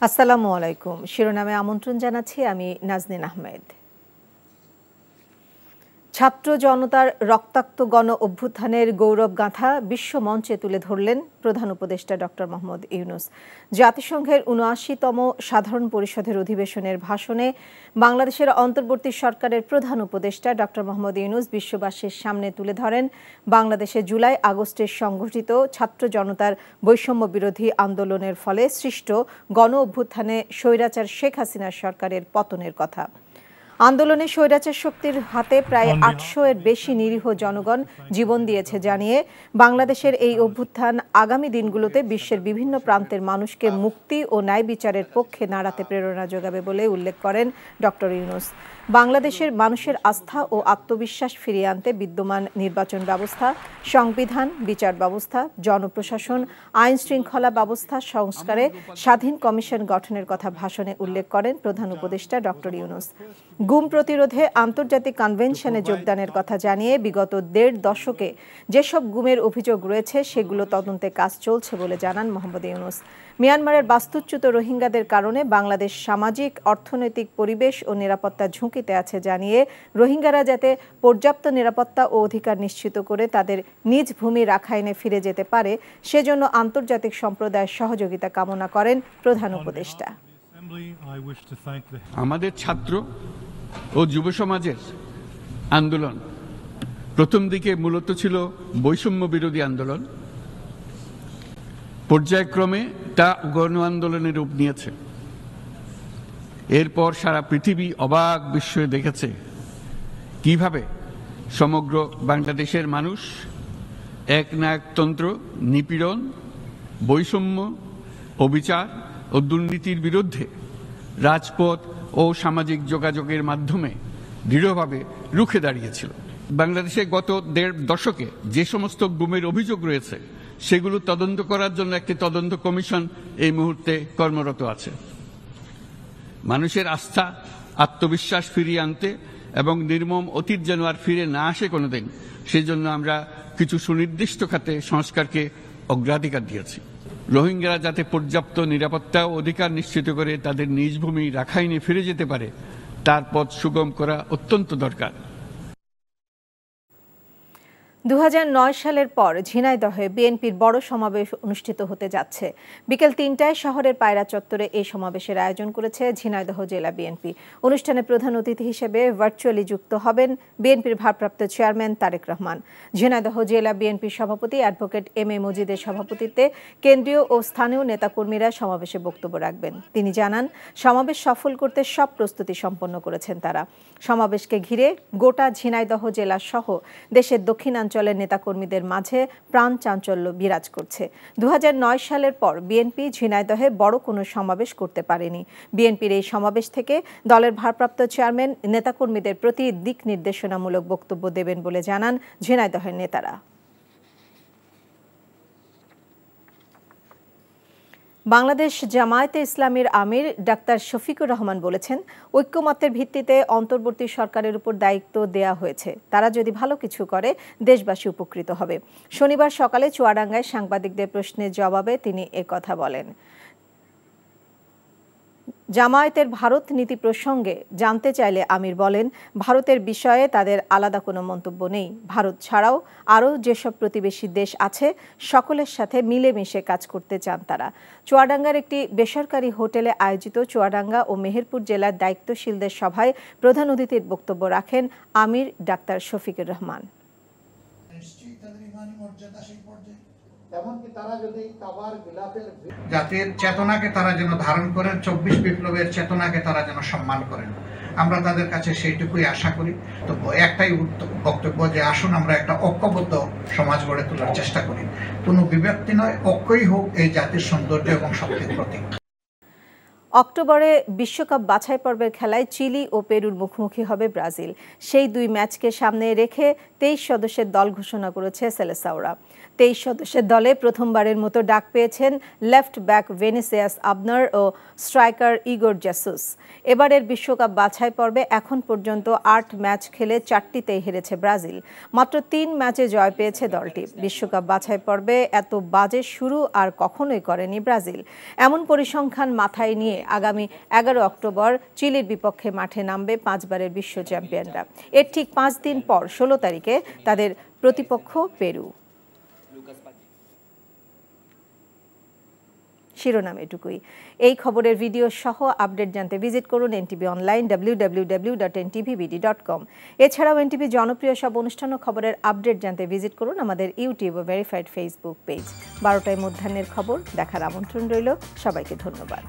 আসসালামু আলাইকুম। শিরোনামে আমন্ত্রণ জানাচ্ছি আমি নাজনীন আহমেদ। ছাত্র জনতার রক্তাক্ত গণ অভ্যুত্থানের গৌরব গাঁথা বিশ্ব মঞ্চে তুলে ধরলেন প্রধান উপদেষ্টা ডক্টর মোহাম্মদ ইউনূস। জাতিসংঘের ৭৯তম সাধারণ পরিষদের অধিবেশনের ভাষণে বাংলাদেশের অন্তর্বর্তী সরকারের প্রধান উপদেষ্টা ডক্টর মোহাম্মদ ইউনূস বিশ্ববাসীর সামনে তুলে ধরেন বাংলাদেশে জুলাই আগস্টের সংঘটিত ছাত্র জনতার বৈষম্য বিরোধী আন্দোলনের ফলে সৃষ্ট গণ অভ্যুত্থানে স্বৈরাচার শেখ হাসিনার সরকারের পতনের কথা। আন্দোলনে স্বৈরাচার শক্তির হাতে প্রায় ৮০০-এর বেশি নিরীহ জনগণ জীবন দিয়েছে জানিয়ে বাংলাদেশের এই অভ্যুত্থান আগামী দিনগুলোতে বিশ্বের বিভিন্ন প্রান্তের মানুষকে মুক্তি ও ন্যায় বিচারের পক্ষে নাড়াতে প্রেরণা যোগাবে বলে উল্লেখ করেন ডক্টর ইউনূস। বাংলাদেশের মানুষের আস্থা ও আত্মবিশ্বাস ফিরিয়ে আনতে বিদ্যমান নির্বাচন ব্যবস্থা, সংবিধান, বিচার ব্যবস্থা, জনপ্রশাসন, আইন শৃঙ্খলা ব্যবস্থা সংস্কারে স্বাধীন কমিশন গঠনের কথা ভাষণে উল্লেখ করেন প্রধান উপদেষ্টা ডক্টর ইউনূস। গুম প্রতিরোধে আন্তর্জাতিক কনভেনশনে যোগদানের কথা জানিয়ে বিগত ১.৫ দশকে যেসব গুমের অভিযোগ রয়েছে সেগুলো তদন্তে কাজ চলছে বলে জানান মোহাম্মদ ইউনূস। মিয়ানমারের বাস্তুচ্যুত রোহিঙ্গাদের কারণে বাংলাদেশ সামাজিক, অর্থনৈতিক পরিবেশ ও নিরাপত্তা ঝুঁকিতে আছে জানিয়ে রোহিঙ্গারা যাতে পর্যাপ্ত নিরাপত্তা ও অধিকার নিশ্চিত করে তাদের নিজ ভূমি রাখাইনে ফিরে যেতে পারে সেজন্য আন্তর্জাতিক সম্প্রদায়ের সহযোগিতা কামনা করেন প্রধান উপদেষ্টা। আমাদের ছাত্র ও যুব সমাজের আন্দোলন প্রথম দিকে মূলত ছিল বৈষম্য বিরোধী আন্দোলন, পর্যায়ক্রমে তা গণ আন্দোলনের রূপ নিয়েছে। এরপর সারা পৃথিবী অবাক বিস্ময়ে দেখেছে কিভাবে সমগ্র বাংলাদেশের মানুষ একনায়কতন্ত্র, নিপীড়ন, বৈষম্য, অবিচার ও দুর্নীতির বিরুদ্ধে রাজপথ ও সামাজিক যোগাযোগের মাধ্যমে দৃঢ়ভাবে রুখে দাঁড়িয়েছিল। বাংলাদেশে গত ১.৫ দশকে যে সমস্ত গুমের অভিযোগ রয়েছে সেগুলো তদন্ত করার জন্য একটি তদন্ত কমিশন এই মুহূর্তে কর্মরত আছে। মানুষের আস্থা, আত্মবিশ্বাস ফিরিয়ে আনতে এবং নির্মম অতীত যেন আর ফিরে না আসে কোনোদিন, সেই জন্য আমরা কিছু সুনির্দিষ্ট খাতে সংস্কারকে অগ্রাধিকার দিয়েছি। রোহিঙ্গারা যাতে পর্যাপ্ত নিরাপত্তা ও অধিকার নিশ্চিত করে তাদের নিজ ভূমি রাখাইনে ফিরে যেতে পারে তার পথ সুগম করা অত্যন্ত দরকার। ২০০৯ সালের পর ঝিনাইদহে বিএনপির বড় সমাবেশ অনুষ্ঠিত হতে যাচ্ছে। বিকেল ৩টায় শহরের পায়রা চত্বরে এই সমাবেশের আয়োজন করেছে ঝিনাইদহ জেলা বিএনপি। অনুষ্ঠানে প্রধান অতিথি হিসেবে ভার্চুয়ালি যুক্ত হবেন বিএনপির ভারপ্রাপ্ত চেয়ারম্যান তারেক রহমান। ঝিনাইদহ জেলা বিএনপির সভাপতি অ্যাডভোকেট এম এ মজিদের সভাপতিত্বে কেন্দ্রীয় ও স্থানীয় নেতাকর্মীরা সমাবেশে বক্তব্য রাখবেন। তিনি জানান, সমাবেশ সফল করতে সব প্রস্তুতি সম্পন্ন করেছেন তারা। সমাবেশকে ঘিরে গোটা ঝিনাইদহ জেলা সহ দেশের দক্ষিণাঞ্চলের নেতাকর্মীদের মাঝে প্রাণ চাঞ্চল্য বিরাজ করছে। ২০০৯ সালের পর বিএনপি ঝিনাইদহে বড় কোনো সমাবেশ করতে পারেনি। বিএনপির এই সমাবেশ থেকে দলের ভারপ্রাপ্ত চেয়ারম্যান নেতাকর্মীদের প্রতি দিক নির্দেশনামূলক বক্তব্য দেবেন বলে জানান ঝিনাইদহের নেতারা। বাংলাদেশ জামায়াতে ইসলামীর আমির ডাক্তার শফিকুর রহমান বলেছেন, ঐক্যমত্যের ভিত্তিতে অন্তর্বর্তী সরকারের উপর দায়িত্ব দেয়া হয়েছে। তারা যদি ভালো কিছু করে দেশবাসী উপকৃত হবে। শনিবার সকালে চুয়াডাঙ্গায় সাংবাদিকদের প্রশ্নের জবাবে তিনি একথা বলেন। জামায়াতের ভারত নীতি প্রসঙ্গে জানতে চাইলে আমির বলেন, ভারতের বিষয়ে তাদের আলাদা কোনো মন্তব্য নেই। ভারত ছাড়াও আরও যেসব প্রতিবেশী দেশ আছে সকলের সাথে মিলেমিশে কাজ করতে চান তারা। চুয়াডাঙ্গার একটি বেসরকারি হোটেলে আয়োজিত চুয়াডাঙ্গা ও মেহেরপুর জেলার দায়িত্বশীলদের সভায় প্রধান অতিথির বক্তব্য রাখেন আমির ডাক্তার শফিকুর রহমান। জাতির চেতনাকে তারা যেন ধারণ করেন, ২৪ বিপ্লবের চেতনাকে তারা যেন সম্মান করেন, আমরা তাদের কাছে সেইটুকুই আশা করি। তো একটাই বক্তব্য যে আসুন আমরা একটা ঐক্যবদ্ধ সমাজ গড়ে তোলার চেষ্টা করি। কোনো বিভক্তি নয়, ঐক্যই হোক এই জাতির সৌন্দর্য এবং শক্তির প্রতীক। অক্টোবরে বিশ্বকাপ বাছাই পর্বের খেলায় চিলি ও পেরুর মুখোমুখি হবে ব্রাজিল। সেই দুই ম্যাচকে সামনে রেখে 23 সদস্যের দল ঘোষণা করেছে সেলেসাওরা। 23 সদস্যের দলে প্রথমবারের মতো ডাক পেয়েছেন লেফট ব্যাক ভেনিসিয়াস আবনার ও স্ট্রাইকার ইগোর জেসুস। এবারের বিশ্বকাপ বাছাই পর্বে এখন পর্যন্ত 8 ম্যাচ খেলে 4টিতেই হেরেছে ব্রাজিল। মাত্র 3 ম্যাচে জয় পেয়েছে দলটি। বিশ্বকাপ বাছাই পর্বে এত বাজে শুরু আর কখনোই করেনি ব্রাজিল। এমন পরিসংখ্যান মাথায় নিয়ে আগামী 11 অক্টোবর চিলির বিপক্ষে মাঠে নামবে 5 বারের বিশ্ব চ্যাম্পিয়নরা। এর ঠিক 5 দিন পর 16 তারিখে তাদের প্রতিপক্ষ পেরু। শিরোনাম এটুকুই। এই খবরের ভিডিও সহ আপডেট জানতে ভিজিট করুন এনটিভি অনলাইন www.ntvbd.com। এছাড়াও এনটিভি জনপ্রিয় সব অনুষ্ঠান ও খবরের আপডেট জানতে ভিজিট করুন আমাদের ইউটিউব ও ভেরিফাইড ফেসবুক পেজ। 12টায় মধ্যাহ্নের খবর দেখার আমন্ত্রণ রইল। সবাইকে ধন্যবাদ।